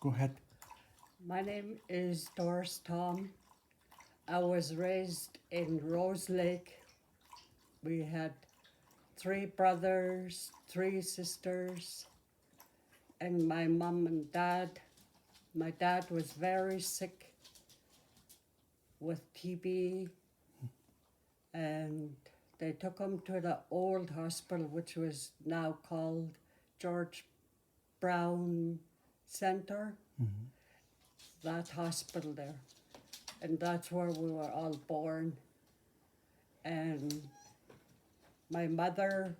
Go ahead. My name is Doris Tom. I was raised in Rose Lake. We had three brothers, three sisters, and my mom and dad. My dad was very sick with TB, and they took him to the old hospital, which was now called George Brown Center, that hospital there. And that's where we were all born. And my mother,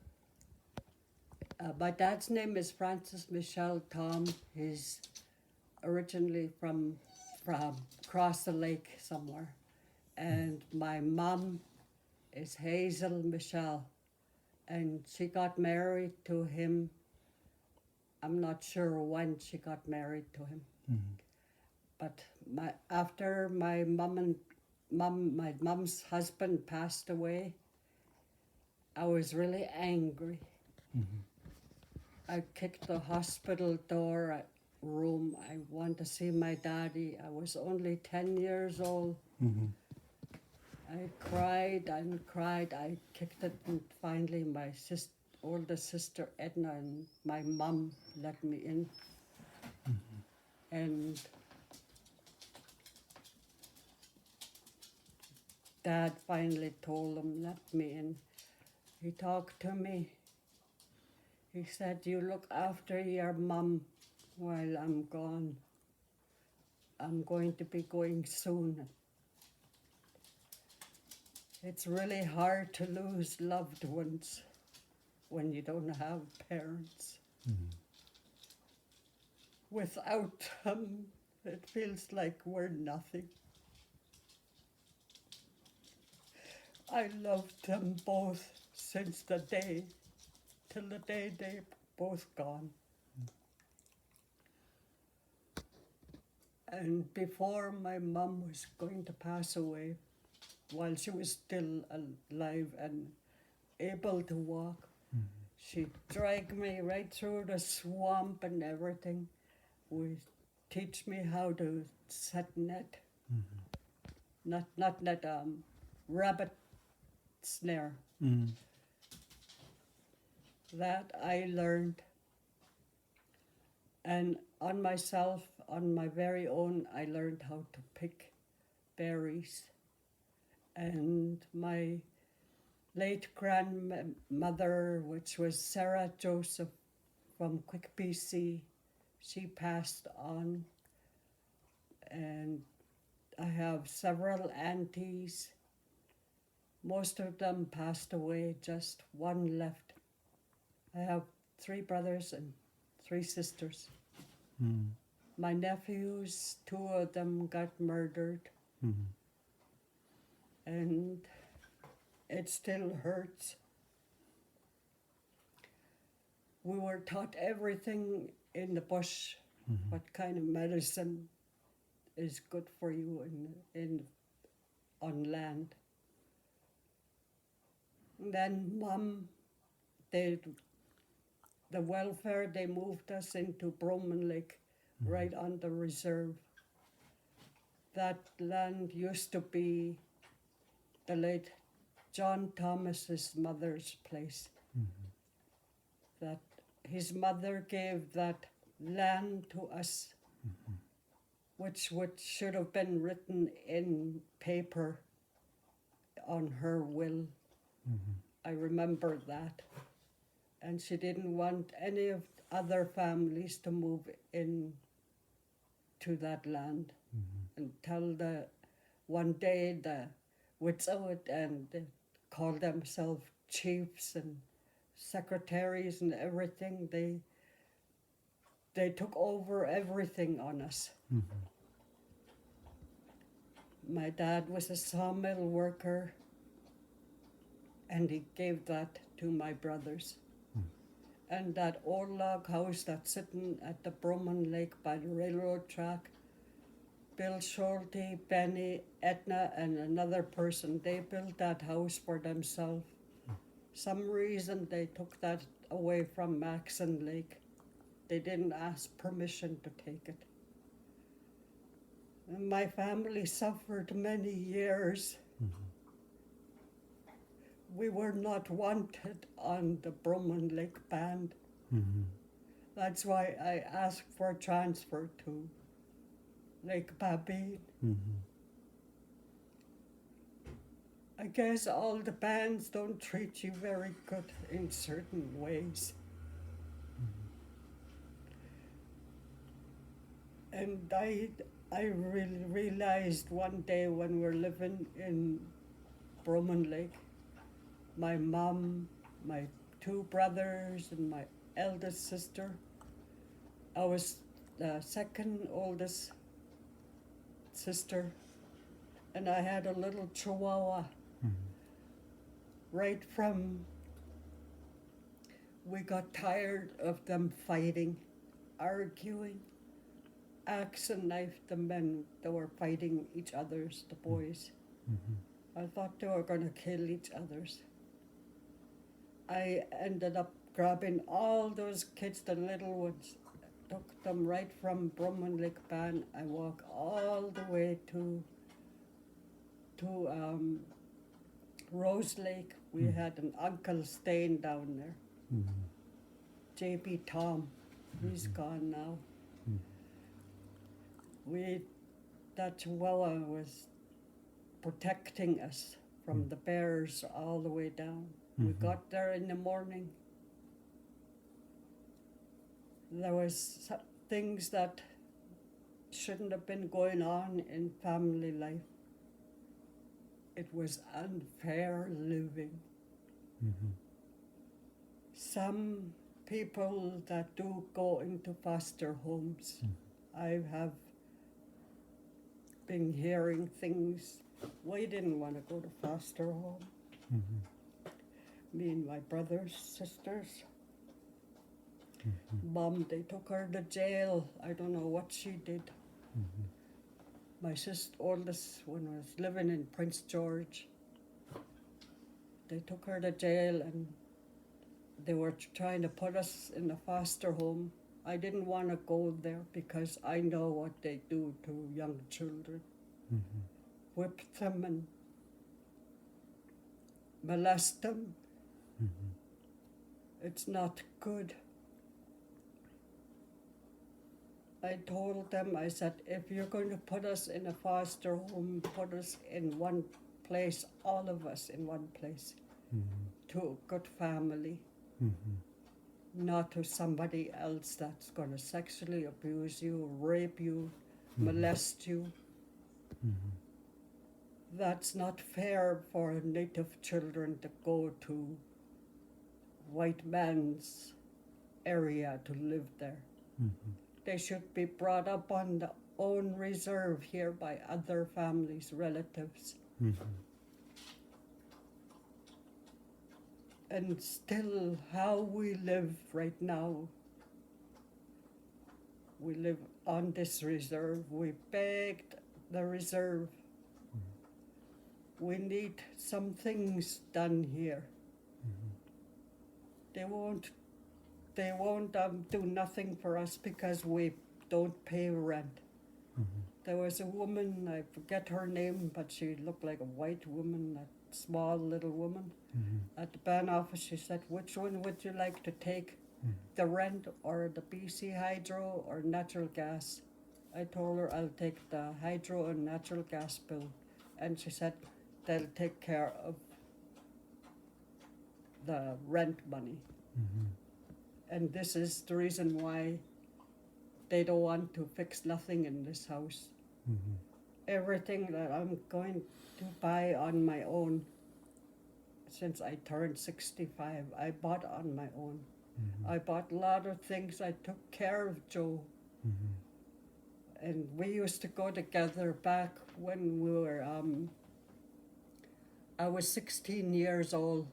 my dad's name is Francis Michelle Tom. He's originally from across the lake somewhere. And my mom is Hazel Michelle. And she got married to him. I'm not sure when she got married to him. But after my my mom's husband passed away, I was really angry. I kicked the hospital door room. I want to see my daddy. I was only 10 years old. I cried and cried. I kicked it, and finally my older sister Edna and my mom let me in. And Dad finally told them, let me in. He talked to me. He said, you look after your mom while I'm gone. I'm going to be going soon. It's really hard to lose loved ones when you don't have parents. Without them, it feels like we're nothing. I loved them both since the day, till the day they both gone. And before my mom was going to pass away, while she was still alive and able to walk, she dragged me right through the swamp and everything. Would teach me how to set net, not net, rabbit snare. That I learned. And on myself, on my very own, I learned how to pick berries. And my late grandmother, which was Sarah Joseph from Quick, BC, she passed on. And I have several aunties. Most of them passed away, just one left. I have three brothers and three sisters. My nephews, two of them got murdered. And it still hurts. We were taught everything in the bush, what kind of medicine is good for you on land. And then Mom, the welfare, they moved us into Broman Lake, right on the reserve. That land used to be the late John Thomas's mother's place. That his mother gave that land to us, which should have been written in paper on her will. I remember that. And she didn't want any of other families to move in to that land until one day the Witsout and they called themselves chiefs and secretaries and everything. They took over everything on us. My dad was a sawmill worker, and he gave that to my brothers. And that old log house that's sitting at the Broman Lake by the railroad track, Bill Schulte, Benny, Etna, and another person, they built that house for themselves. Some reason they took that away from Maxon Lake. They didn't ask permission to take it. And my family suffered many years. We were not wanted on the Brummon Lake Band. That's why I asked for transfer to Lake Babine. I guess all the bands don't treat you very good in certain ways. And I really realized one day when we were living in Brummon Lake, my mom, my two brothers, and my eldest sister. I was the second oldest sister, and I had a little chihuahua. Right from, we got tired of them fighting, arguing, axe and knife the men that were fighting each other's, the boys. I thought they were going to kill each other's. I ended up grabbing all those kids, the little ones, took them right from Brummon Lake Ban. I walked all the way to Rose Lake. We had an uncle staying down there, J.B. Tom. He's gone now. That chihuahua was protecting us from the bears all the way down. We got there in the morning. There was things that shouldn't have been going on in family life. It was unfair living. Some people that do go into foster homes, I have been hearing things. We didn't want to go to foster home. Me and my brothers, sisters. Mom, they took her to jail. I don't know what she did. My oldest one was living in Prince George. They took her to jail and they were trying to put us in a foster home. I didn't want to go there because I know what they do to young children. Whip them and molest them. It's not good. I told them, I said, if you're going to put us in a foster home, put us in one place, all of us in one place, to a good family, not to somebody else that's going to sexually abuse you, rape you, molest you. That's not fair for Native children to go to white man's area to live there. They should be brought up on their own reserve here by other families, relatives. And still, how we live right now, we live on this reserve. We begged the reserve. We need some things done here. They won't do nothing for us because we don't pay rent. There was a woman, I forget her name, but she looked like a white woman, a small little woman. At the band office, she said, which one would you like to take, the rent or the BC hydro or natural gas? I told her I'll take the hydro and natural gas bill. And she said they'll take care of the rent money. And this is the reason why they don't want to fix nothing in this house. Everything that I'm going to buy on my own, since I turned 65, I bought on my own. I bought a lot of things. I took care of Joe. And we used to go together back when we were, I was 16 years old.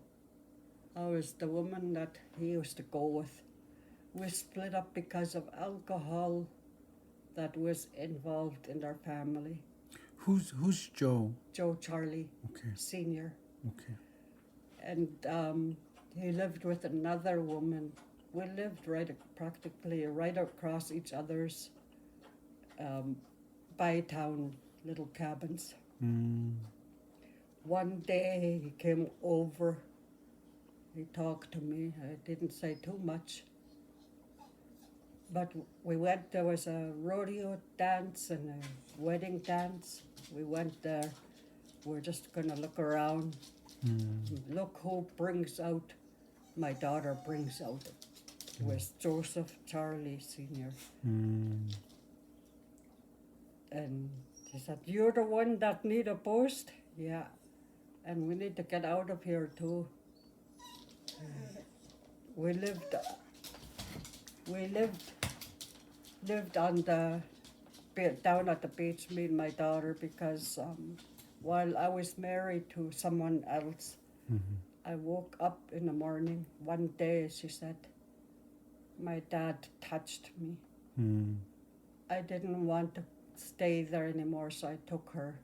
I was the woman that he used to go with. We split up because of alcohol that was involved in our family. Who's Joe? Joe Charlie, Okay. Senior. Okay. And he lived with another woman. We lived practically right across each other's by-town little cabins. Mm. One day he came over, he talked to me. I didn't say too much. But we went, there was a rodeo dance and a wedding dance. We went there. We're just going to look around. Look who brings out, my daughter brings out. It was Joseph Charlie Sr. And he said, "You're the one that need a post?" Yeah. And we need to get out of here too. We lived on the down at the beach, me and my daughter, because while I was married to someone else, I woke up in the morning. One day, she said, my dad touched me. I didn't want to stay there anymore, so I took her.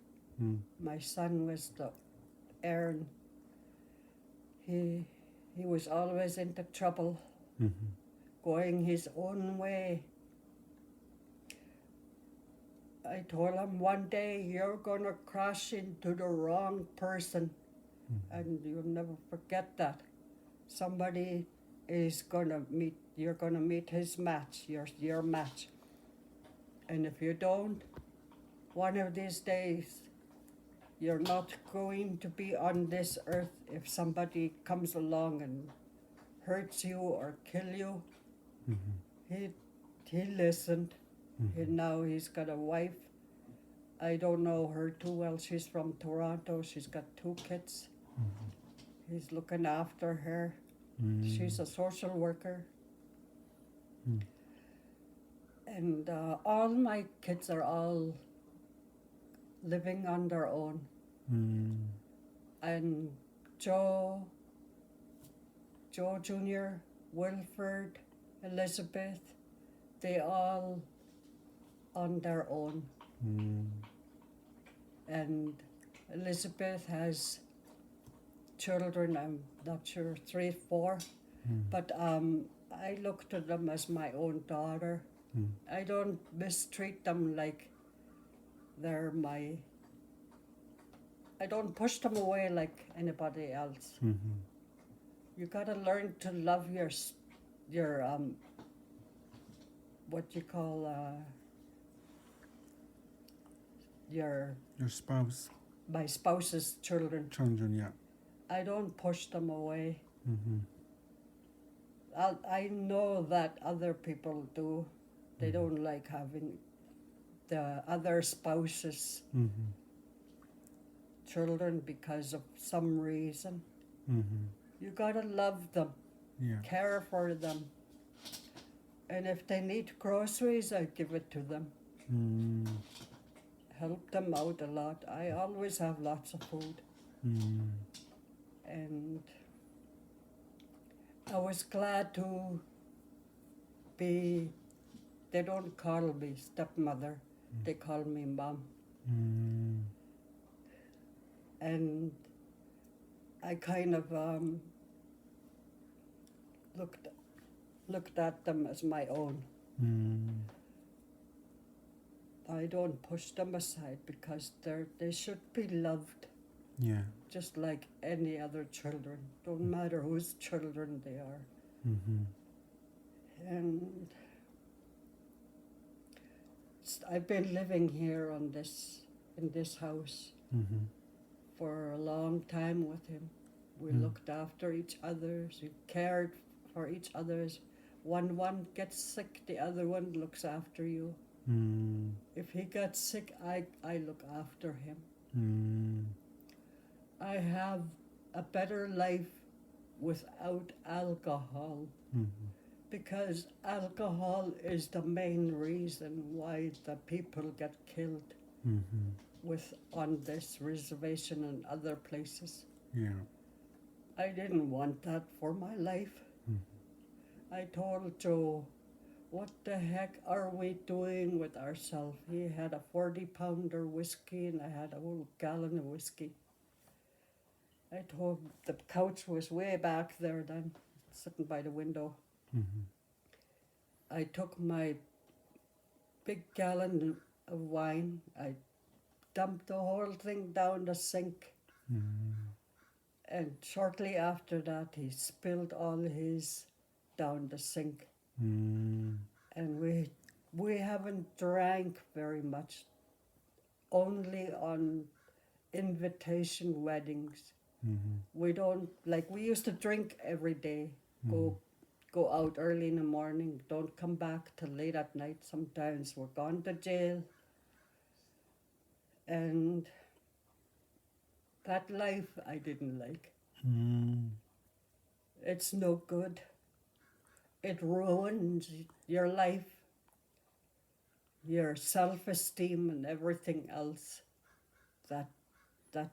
My son was the Aaron. He was always into trouble, going his own way. I told him, one day you're gonna crash into the wrong person, and you'll never forget that. Somebody is gonna meet, you're gonna meet his match, your match. And if you don't, one of these days, you're not going to be on this earth. If somebody comes along and hurts you or kill you, he listened. And now he's got a wife. I don't know her too well. She's from Toronto. She's got 2 kids. He's looking after her. She's a social worker. And all my kids are all living on their own. And Joe Jr., Wilford, Elizabeth, they all on their own. And Elizabeth has children, I'm not sure, 3, 4, but I look to them as my own daughter. I don't mistreat them like they're I don't push them away like anybody else. You gotta learn to love your what you call your spouse. My spouse's children. Children, yeah. I don't push them away. I know that other people do. They don't like having the other spouse's children because of some reason. You gotta love them, care for them. And if they need groceries, I give it to them. Help them out a lot. I always have lots of food. And I was glad to be, they don't call me stepmother, they call me mom. And I kind of looked at them as my own. I don't push them aside because they should be loved. Yeah. Just like any other children. Don't matter whose children they are. And I've been living here in this house for a long time with him. We looked after each other. We cared for each other. When one gets sick, the other one looks after you. If he gets sick, I look after him. I have a better life without alcohol because alcohol is the main reason why the people get killed on this reservation and other places. Yeah. I didn't want that for my life. I told Joe, what the heck are we doing with ourselves? He had a 40-pounder whiskey and I had a whole gallon of whiskey. I told him the couch was way back there then, sitting by the window. I took my big gallon of wine. I dumped the whole thing down the sink. And shortly after that, he spilled all his down the sink. And we haven't drank very much, only on invitation weddings. We don't, like, we used to drink every day, go out early in the morning, don't come back till late at night. Sometimes we're gone to jail. And that life I didn't like. It's no good. It ruins your life, your self-esteem and everything else that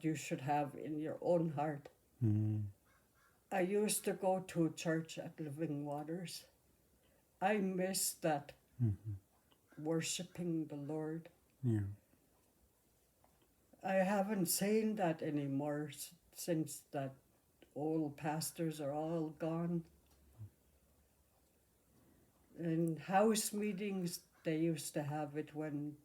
you should have in your own heart. I used to go to church at Living Waters. I miss that, worshiping the Lord. Yeah. I haven't seen that anymore since that old pastors are all gone. In house meetings, they used to have it when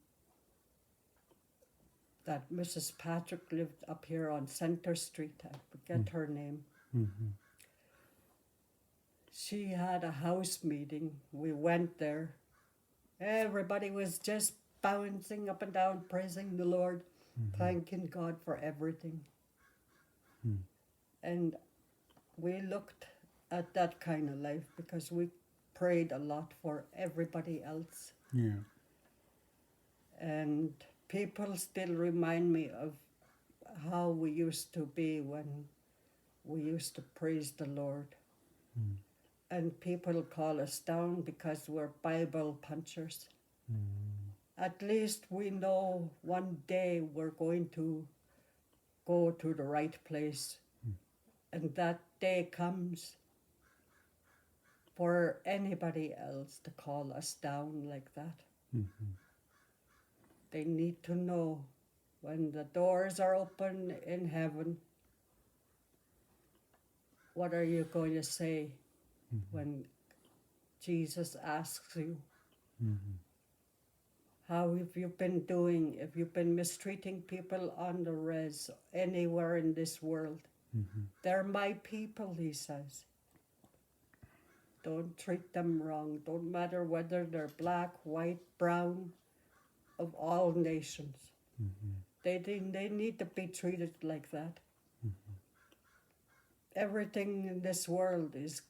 that Mrs. Patrick lived up here on Center Street. I forget her name. She had a house meeting. We went there. Everybody was just bouncing up and down, praising the Lord, thanking God for everything. And we looked at that kind of life because we prayed a lot for everybody else. Yeah. And people still remind me of how we used to be when we used to praise the Lord. And people call us down because we're Bible punchers. At least we know one day we're going to go to the right place. And that day comes for anybody else to call us down like that. They need to know when the doors are open in heaven, what are you going to say when Jesus asks you? How have you been doing? If you've been mistreating people on the res, anywhere in this world, they're my people, he says. Don't treat them wrong. Don't matter whether they're black, white, brown, of all nations. They need to be treated like that. Everything in this world is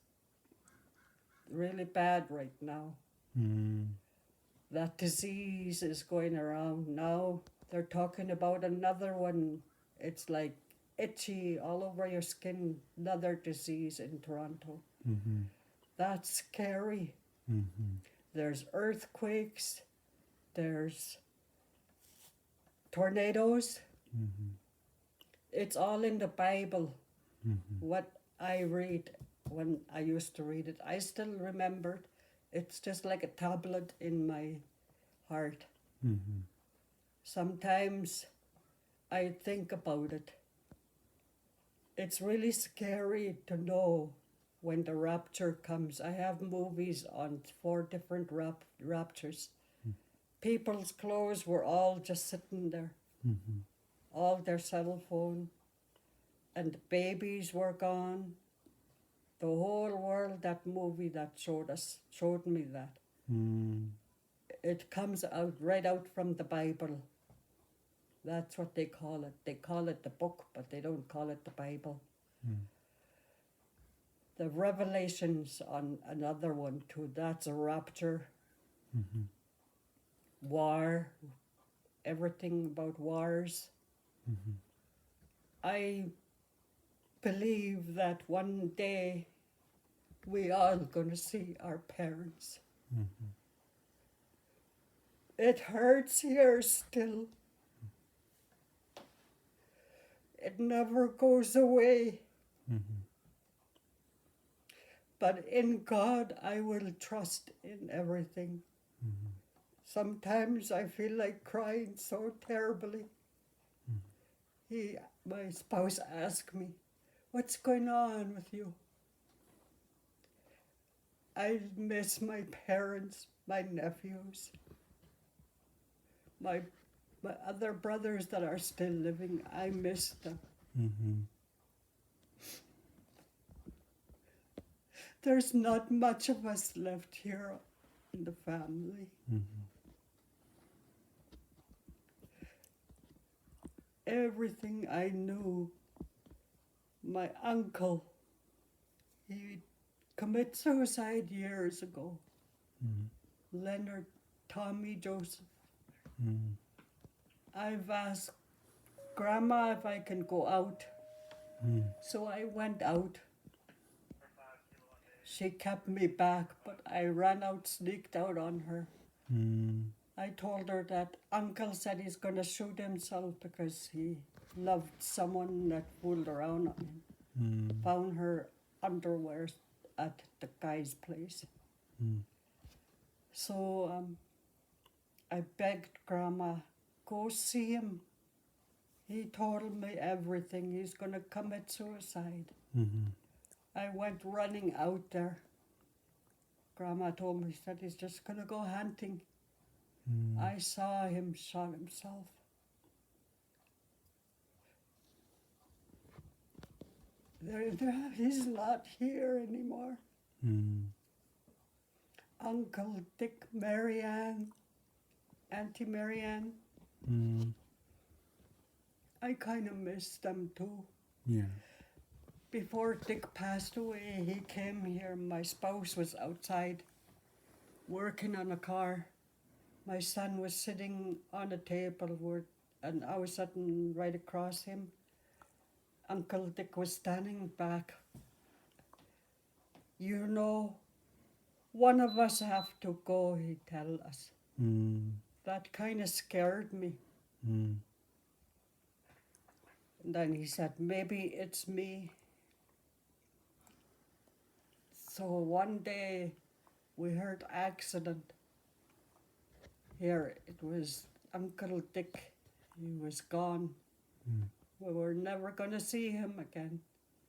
really bad right now. That disease is going around now. They're talking about another one. It's like itchy all over your skin, another disease in Toronto. That's scary. There's earthquakes, there's tornadoes. It's all in the Bible. What I read when I used to read it, I still remembered. It's just like a tablet in my heart. Sometimes I think about it. It's really scary to know when the rapture comes. I have movies on 4 different raptures. People's clothes were all just sitting there. All their cell phone. And the babies were gone. The whole world, that movie that showed me that. It comes out right out from the Bible. That's what they call it. They call it the book, but they don't call it the Bible. The Revelations on another one too. That's a rapture. War. Everything about wars. I believe that one day we all going to see our parents. It hurts here still. It never goes away. But in God, I will trust in everything. Sometimes I feel like crying so terribly. My spouse asked me, "What's going on with you?" I miss my parents, my nephews, my other brothers that are still living, I miss them. Mm-hmm. There's not much of us left here in the family. Mm-hmm. Everything I knew, my uncle, he committed suicide years ago. Mm-hmm. Leonard Tommy Joseph. Mm-hmm. I've asked Grandma if I can go out. Mm-hmm. So I went out. She kept me back, but I ran out, sneaked out on her. Mm-hmm. I told her that Uncle said he's going to shoot himself because he loved someone that fooled around on him. Mm-hmm. Found her underwear at the guy's place. Mm-hmm. So I begged Grandma, go see him. He told me everything. He's going to commit suicide. Mm-hmm. I went running out there. Grandma told me, she said he's just going to go hunting. Mm-hmm. I saw him shot himself. He's not here anymore. Mm-hmm. Uncle Dick, Marianne, Auntie Marianne, Mm-hmm. I kind of miss them too. Yeah. Before Dick passed away, he came here. My spouse was outside working on a car. My son was sitting on a table and I was sitting right across him. Uncle Dick was standing back. You know, one of us have to go, he'd tell us. Mm-hmm. That kind of scared me. Mm-hmm. And then he said, maybe it's me. So one day we heard accident. Here it was Uncle Dick. He was gone. Mm. We were never going to see him again.